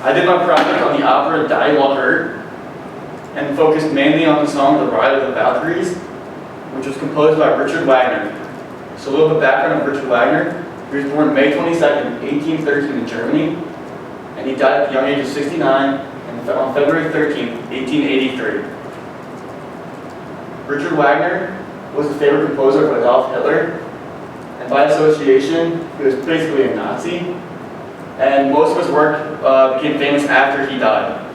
I did my project on the opera Die Walker and focused mainly on the song The Ride of the Valkyries, which was composed by Richard Wagner. So a little bit of background of Richard Wagner. He was born May 22nd, 1813 in Germany, and he died at the young age of 69 on February 13th, 1883. Richard Wagner was a favorite composer of Adolf Hitler, and by association, he was basically a Nazi, and most of his work became famous after he died.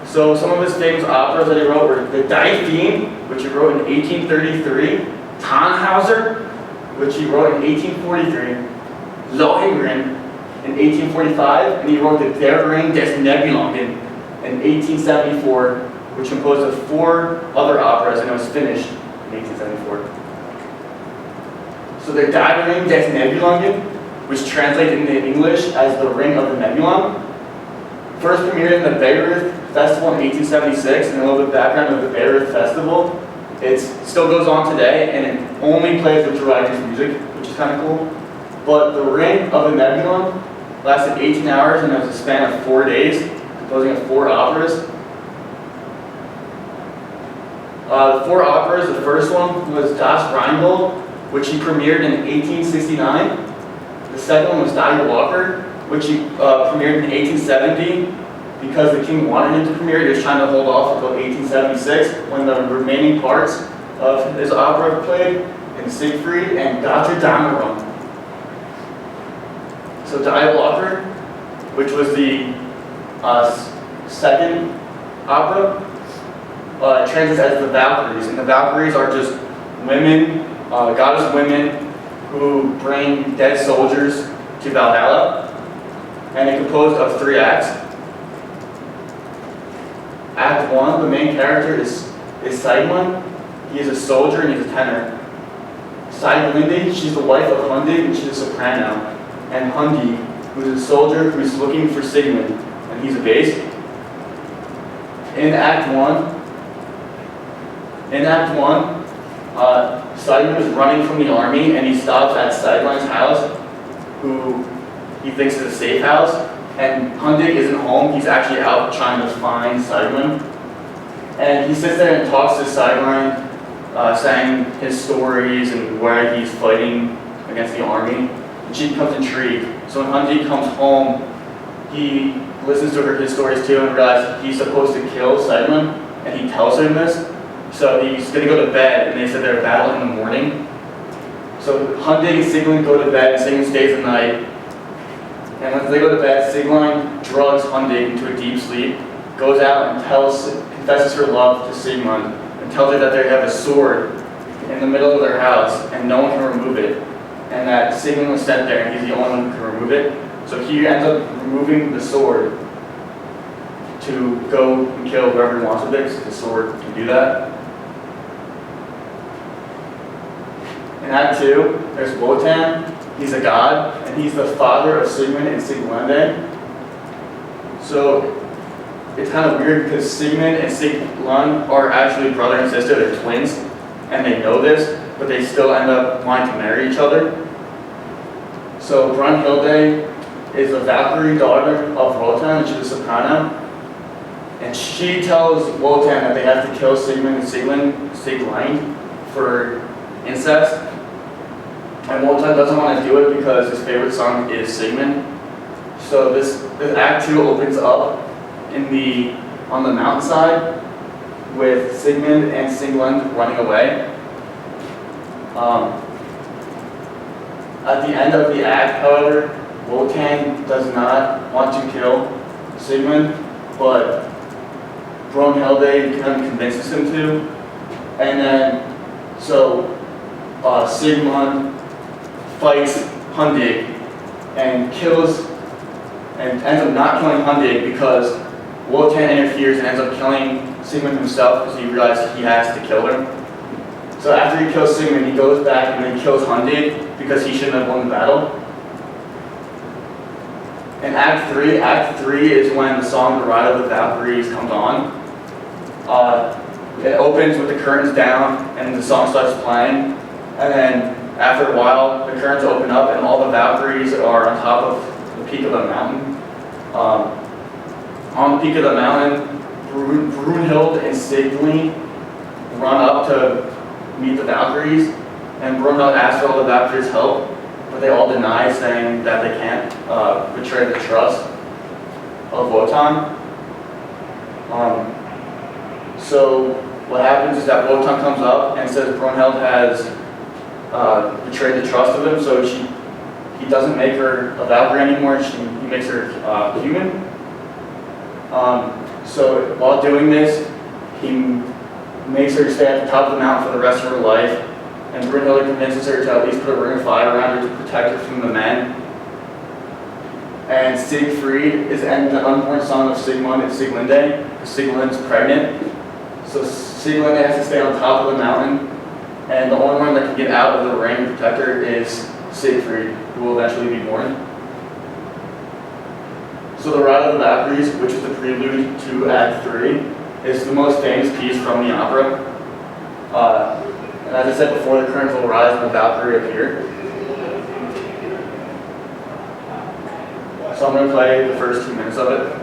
So some of his famous operas that he wrote were The Die Theme, which he wrote in 1833, Tannhauser, which he wrote in 1843, Lohengrin in 1845, and he wrote The Der Ring des Nibelungen in 1874, which composed of 4 other operas, and it was finished in 1874. So The Der Ring des Nibelungen, which translates into English as The Ring of the Nebulon, first premiered in the Bayreuth Festival in 1876, and a little bit of background of the Bayreuth Festival. It still goes on today, and it only plays Richard Wagner's music, which is kind of cool. But The Ring of the Nebulon lasted 18 hours, and it was a span of 4 days, composing of 4 operas. The 4 operas, the first one was Das Rheingold, which he premiered in 1869. The second one was Die Walker, which he premiered in 1870. Because the king wanted him to premiere, he was trying to hold off until 1876, when the remaining parts of his opera played in Siegfried and Götterdämmerung. So Die Walker, which was the second opera, translates as the Valkyries, and the Valkyries are just women, goddess women, who bring dead soldiers to Valhalla, and it composed of 3 acts. Act 1, the main character is Sigmund. He is a soldier and he's a tenor. Sieglinde, she's the wife of Hundig, and she's a soprano. And Hundi, who's a soldier who's looking for Sigmund, and he's a bass. In Act 1, Sigmund is running from the army, and he stops at Siglind's house, who he thinks is a safe house. And Hundig isn't home, he's actually out trying to find Sigmund. And he sits there and talks to Sigmund, saying his stories and why he's fighting against the army. And she becomes intrigued. So when Hundig comes home, he listens to his stories too and realizes he's supposed to kill Sigmund, and he tells him this. So he's going to go to bed, and they said they're battling in the morning. So Hundig and Sigmund go to bed, and Sigmund stays the night. And once they go to bed, Sigmund drugs Hundig into a deep sleep, goes out and confesses her love to Sigmund, and tells her that they have a sword in the middle of their house, and no one can remove it. And that Sigmund was sent there, and he's the only one who can remove it. So he ends up removing the sword to go and kill whoever he wants with it, because the sword can do that. In Act 2, there's Wotan. He's a god, and he's the father of Sigmund and Sieglinde. So it's kind of weird because Sigmund and Sieglinde are actually brother and sister, they're twins, and they know this, but they still end up wanting to marry each other. So Brunhilde is a Valkyrie daughter of Wotan, and she's a soprano. And she tells Wotan that they have to kill Sigmund and Sieglinde for incest. And Wotan doesn't want to do it because his favorite song is Sigmund. So this Act 2 opens up on the mountainside with Sigmund and Sieglinde running away. At the end of the act, however, Wotan does not want to kill Sigmund, but Brunhilde kind of convinces him to. And then, so Sigmund fights Hundig and ends up not killing Hundig because Wotan interferes and ends up killing Sigmund himself because he realizes he has to kill him. So after he kills Sigmund, he goes back and then kills Hundig because he shouldn't have won the battle. In Act 3 is when the song The Ride of the Valkyries comes on. It opens with the curtains down and the song starts playing. And then after a while, the curtains open up and all the Valkyries are on top of the peak of a mountain. On the peak of the mountain, Brunhild and Signy run up to meet the Valkyries, and Brunhild asks for all the Valkyries' help, but they all deny, saying that they can't betray the trust of Wotan. So what happens is that Wotan comes up and says Brunhild has betrayed the trust of him, so he doesn't make her a Valkyrie anymore, he makes her human. So while doing this, he makes her stay at the top of the mountain for the rest of her life, and Brunhild convinces her to at least put a ring of fire around her to protect her from the men. And Siegfried is the unborn son of Sigmund and Sieglinde, because Sieglinde's pregnant. So Sieglinde has to stay on top of the mountain, and the only one that can get out of the ring and protect her is Siegfried, who will eventually be born. So the Ride of the Valkyries, which is the prelude to Act 3, is the most famous piece from the opera. And as I said before, the curtains will rise and the Valkyrie appear. So I'm going to play the first 2 minutes of it.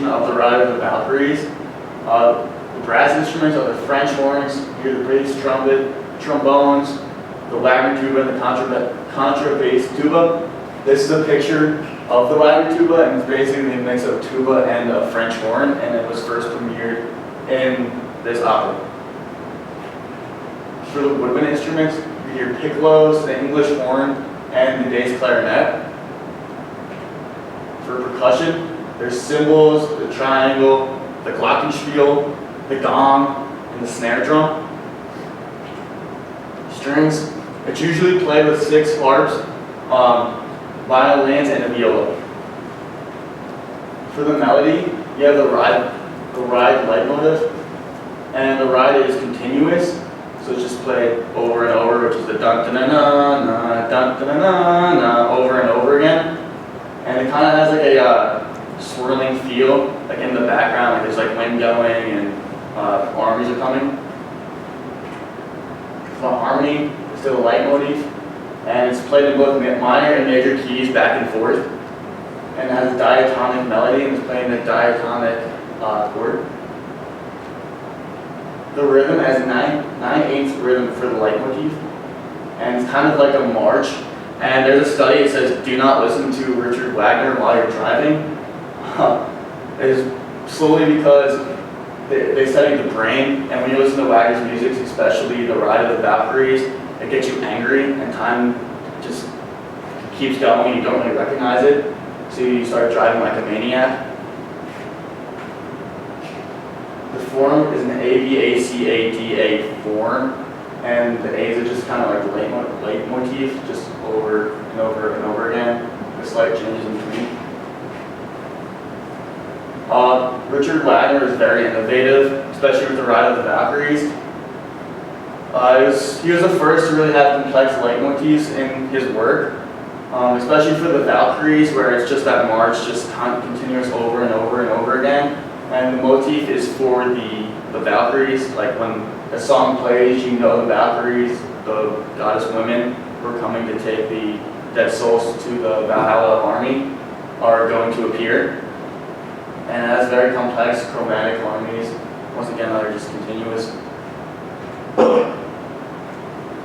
Of the Ride of the Valkyries. The brass instruments are the French horns, you hear the bass trumpet, trombones, the wagon tuba, and the contrabass tuba. This is a picture of the wagon tuba, and it's basically a mix of tuba and a French horn, and it was first premiered in this opera. For the woodwind instruments, you hear piccolos, the English horn, and the bass clarinet. For percussion, there's cymbals, the triangle, the glockenspiel, the gong, and the snare drum. Strings, it's usually played with 6 harps, violins, and a viola. For the melody, you have the ride leitmotif, and the ride is continuous, so it's just played over and over, which is the dun-dun-na-na, dun-dun-na-na, over and over again. And it kind of has like a swirling feel, like in the background, like there's like wind going and armies are coming. For harmony, it's still a leitmotif, and it's played in both minor and major keys back and forth, and it has a diatonic melody, and it's playing the diatonic chord. The rhythm has 9/8 rhythm for the leitmotif, and it's kind of like a march And there's a study that says do not listen to Richard Wagner while you're driving. It's slowly because they study the brain, and when you listen to Wagner's music, especially The Ride of the Valkyries, it gets you angry, and time just keeps going and you don't really recognize it. So you start driving like a maniac. The form is an AVACADA form, and the A's are just kind of like leitmotif, just over and over and over again, with slight changes in between. Richard Wagner is very innovative, especially with The Ride of the Valkyries. He was the first to really have complex leitmotifs in his work, especially for the Valkyries, where it's just that march, just continuous over and over and over again. And the motif is for the Valkyries, like when a song plays, you know the Valkyries, the goddess women, who are coming to take the dead souls to the Valhalla army, are going to appear. And it has very complex chromatic harmonies. Once again, they're just continuous.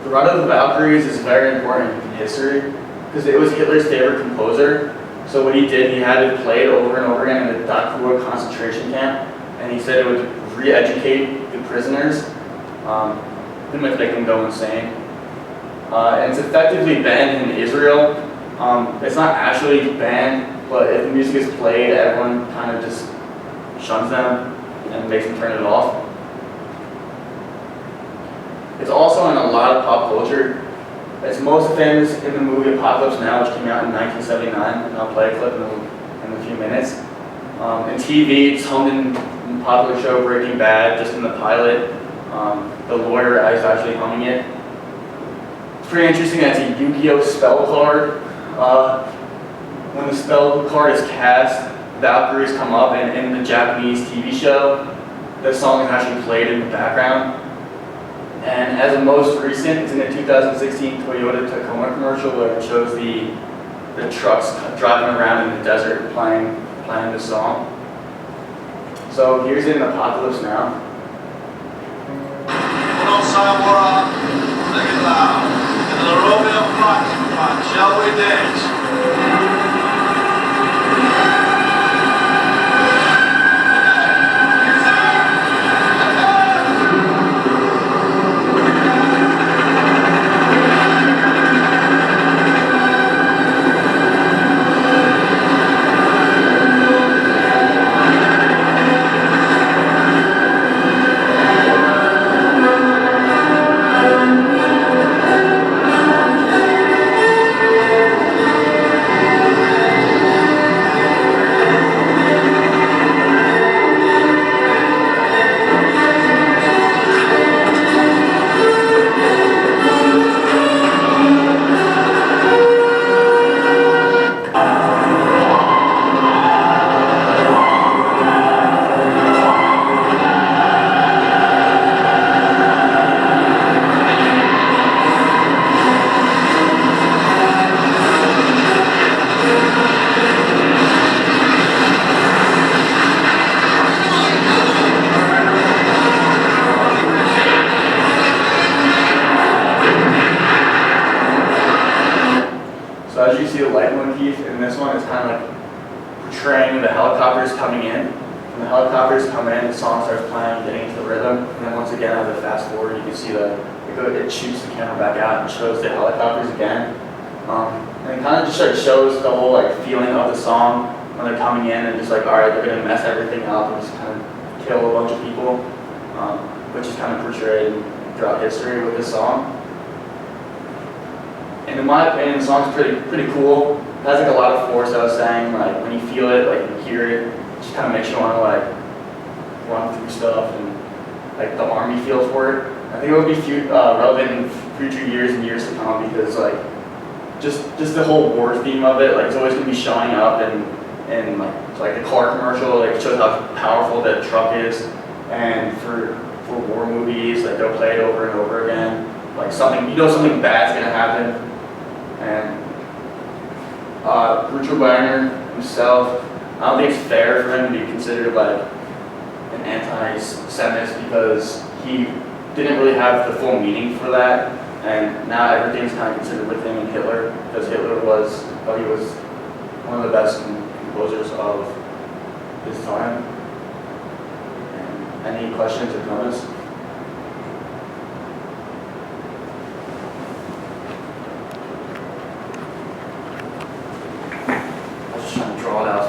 The Ride of the Valkyries is very important in history because it was Hitler's favorite composer. So what he did, he had it played over and over again in the Dachau concentration camp, and he said it would re-educate the prisoners, pretty much make them go insane. And it's effectively banned in Israel. It's not actually banned, but if the music is played, everyone kind of just shuns them and makes them turn it off. It's also in a lot of pop culture. It's most famous in the movie Apocalypse Now, which came out in 1979, and I'll play a clip in a few minutes. In TV, it's hummed in the popular show Breaking Bad, just in the pilot. The lawyer is actually humming it. It's pretty interesting that it's a Yu-Gi-Oh! Spell card. When the spell card is cast, Valkyries come up, and in the Japanese TV show, the song is actually played in the background. And as a most recent, it's in the 2016 Toyota Tacoma commercial where it shows the trucks driving around in the desert playing the song. So here's it in Apocalypse Now. Shall we dance? So as you see the leitmotif in this one, it's kind of like portraying the helicopters coming in. When the helicopters come in, the song starts playing, getting into the rhythm, and then once again, as I fast forward, you can see it shoots the camera back out and shows the helicopters again. And it kind of just shows the whole feeling of the song when they're coming in and just all right, they're gonna mess everything up and just kind of kill a bunch of people, which is kind of portrayed throughout history with this song. And in my opinion, the song's pretty cool. It has a lot of force, I was saying, when you feel it, you hear it, it just kind of makes you want to run through stuff and the army feel for it. I think it would be relevant in future years and years to come because just the whole war theme of it, it's always going to be showing up in the car commercial, it shows how powerful that truck is, and for war movies, they'll play it over and over again. Something bad's gonna happen. And Richard Wagner himself, I don't think it's fair for him to be considered an anti-Semite because he didn't really have the full meaning for that, and now everything's kind of considered with him and Hitler because the best composers of his time. And any questions or comments?